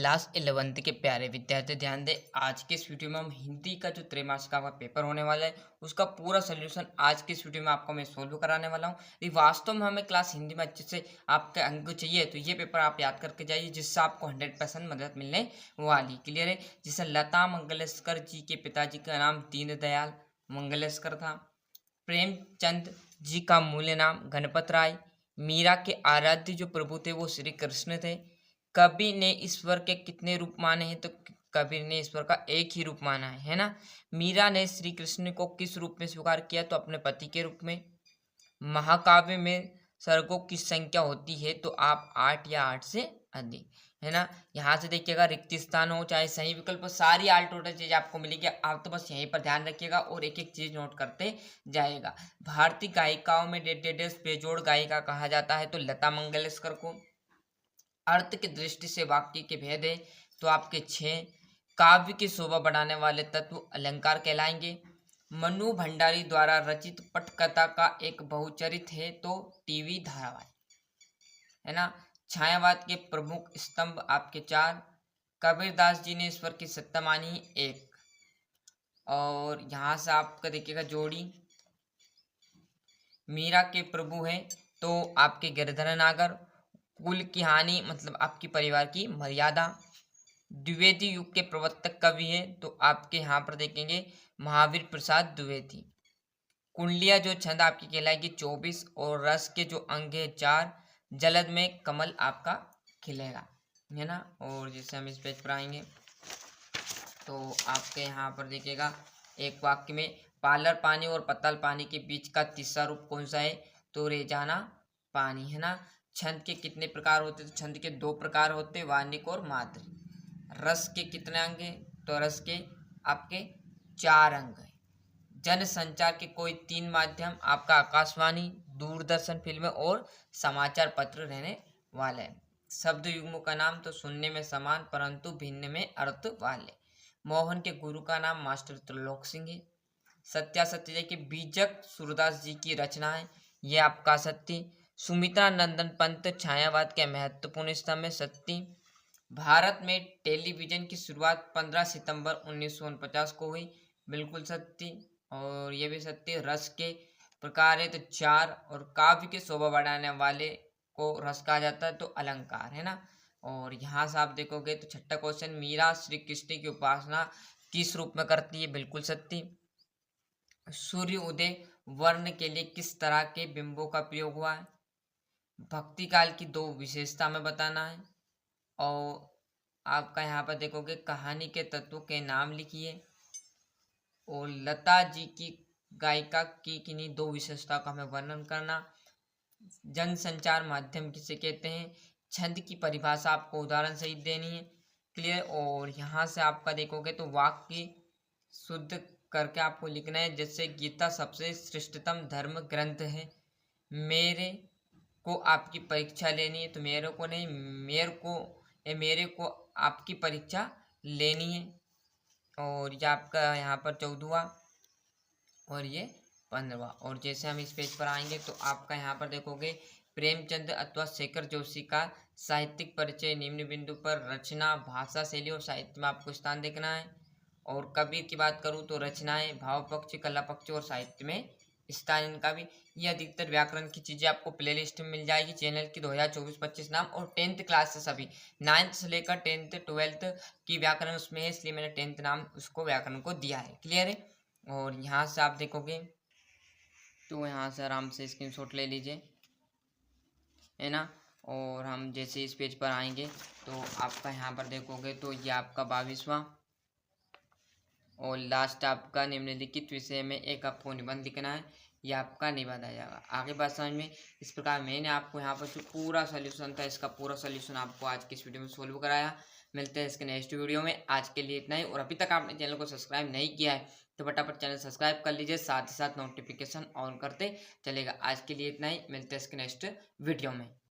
Class 11th के प्यारे विद्यार्थी ध्यान दें। आज के इस वीडियो में हम हिंदी का जो त्रैमासिक का पेपर होने वाला है उसका पूरा सोल्यूशन आज के इस वीडियो में आपको मैं सोल्व कराने वाला हूँ। यदि वास्तव में हमें क्लास हिंदी में अच्छे से आपके अंक चाहिए तो ये पेपर आप याद करके जाइए, जिससे आपको 100% मदद मिलने वाली। क्लियर है। जिसे लता मंगेशकर जी के पिताजी का नाम दीनदयाल मंगेशकर था। प्रेमचंद जी का मूल नाम गणपत राय। मीरा के आराध्य जो प्रभु थे वो श्री कृष्ण थे। कबीर ने ईश्वर के कितने रूप माने हैं? तो कबीर ने ईश्वर का एक ही रूप माना है ना। मीरा ने श्री कृष्ण को किस रूप में स्वीकार किया? तो अपने पति के रूप में। महाकाव्य में सर्गों की संख्या होती है तो आप 8 या 8 से अधिक, है ना। यहाँ से देखिएगा रिक्त स्थान हो चाहे सही विकल्प, सारी आल टोटल चीज आपको मिलेगी। आप तो बस यहीं पर ध्यान रखिएगा और एक एक चीज नोट करते जाएगा। भारतीय गायिकाओं में डेडेडेस बेजोड़ गायिका कहा जाता है? तो लता मंगेशकर को। अर्थ की दृष्टि से वाक्य के भेद है तो आपके 6। काव्य की शोभा बढ़ाने वाले तत्व अलंकार कहलाएंगे। मनु भंडारी द्वारा रचित पटकथा का एक बहुचरित है तो टीवी धारावाहिक, है ना। छायावाद के प्रमुख स्तंभ आपके 4। कबीरदास जी ने ईश्वर की सत्ता मानी 1। और यहाँ से आपका देखिएगा जोड़ी। मीरा के प्रभु हैं तो आपके गिरधर नागर। कुल की हानि मतलब आपकी परिवार की मर्यादा। द्विवेदी युग के प्रवर्तक कवि है तो आपके यहाँ पर देखेंगे महावीर प्रसाद द्विवेदी। कुंडलिया जो छंद आपकी कहलाएगी 24 और रस के जो अंग है 4। जलद में कमल आपका खिलेगा, है ना। और जैसे हम इस पेज पर आएंगे तो आपके यहाँ पर देखिएगा एक वाक्य में पार्लर पानी और पताल पानी के बीच का तीसरा रूप कौन सा है? तो रेजाना पानी, है ना। छंद के कितने प्रकार होते? तो छंद के 2 प्रकार होते, वार्णिक और मात्रिक। रस के कितने अंग हैं? तो रस के आपके 4 अंग हैं। जन संचार के कोई 3 माध्यम आपका आकाशवाणी, दूरदर्शन, फिल्में और समाचार पत्र रहने वाले हैं। शब्द युग्मों का नाम तो सुनने में समान परंतु भिन्न में अर्थ वाले। मोहन के गुरु का नाम मास्टर त्रिलोक सिंह है। सत्यासत्य के बीजक सूरदास जी की रचना है, ये आपका सत्य। सुमित्रा नंदन पंत छायावाद के महत्वपूर्ण स्तंभ में सत्य। भारत में टेलीविजन की शुरुआत 15 सितंबर 1949 को हुई, बिल्कुल सत्य। और ये भी सत्य। रस के प्रकार है तो 4। और काव्य के शोभा बढ़ाने वाले को रस कहा जाता है तो अलंकार, है ना। और यहाँ से आप देखोगे तो छठा क्वेश्चन, मीरा श्री कृष्ण की उपासना किस रूप में करती है? बिल्कुल सत्य। सूर्य उदय वर्ण के लिए किस तरह के बिंबों का प्रयोग हुआ है? भक्ति काल की 2 विशेषता में बताना है। और आपका यहाँ पर देखोगे कहानी के तत्वों के नाम लिखिए। और लता जी की गायिका की किन्हीं 2 विशेषता का हमें वर्णन करना। जनसंचार माध्यम किसे कहते हैं? छंद की परिभाषा आपको उदाहरण सहित देनी है। क्लियर। और यहाँ से आपका देखोगे तो वाक्य शुद्ध करके आपको लिखना है। जैसे गीता सबसे श्रेष्ठतम धर्म ग्रंथ है। मेरे को आपकी परीक्षा लेनी है तो मेरे को नहीं, मेरे को आपकी परीक्षा लेनी है। और ये आपका यहाँ पर 14वां और ये 15वां। और जैसे हम इस पेज पर आएंगे तो आपका यहाँ पर देखोगे प्रेमचंद अथवा शेखर जोशी का साहित्यिक परिचय निम्न बिंदु पर रचना, भाषा, शैली और साहित्य में आपको स्थान देखना है। और कबीर की बात करूँ तो रचनाएं, भाव पक्ष, कला पक्ष और साहित्य में स्थान इनका भी। ये अधिकतर व्याकरण की चीजें आपको प्लेलिस्ट में मिल जाएगी चैनल की 2024-25 नाम। और 10th क्लास से सभी 9th से लेकर 10th 12th की व्याकरण उसमें है, इसलिए मैंने 10th नाम उसको व्याकरण को दिया है। क्लियर है। और यहाँ से आप देखोगे तो यहाँ से आराम से स्क्रीनशॉट ले लीजिए, है ना। और हम जैसे इस पेज पर आएंगे तो आपका यहाँ पर देखोगे तो ये आपका 22वां और लास्ट आपका निम्नलिखित विषय में एक आपको निबंध लिखना है। ये आपका निबंध आ जाएगा। आगे बात समझ में। इस प्रकार मैंने आपको यहाँ पर जो पूरा सोल्यूशन था इसका पूरा सोल्यूशन आपको आज की इस वीडियो में सोल्व कराया। मिलते हैं इसके नेक्स्ट वीडियो में। आज के लिए इतना ही। और अभी तक आपने चैनल को सब्सक्राइब नहीं किया है तो फटाफट चैनल सब्सक्राइब कर लीजिए, साथ ही साथ नोटिफिकेशन ऑन करते चलेगा। आज के लिए इतना ही। मिलते हैं इसके नेक्स्ट वीडियो में।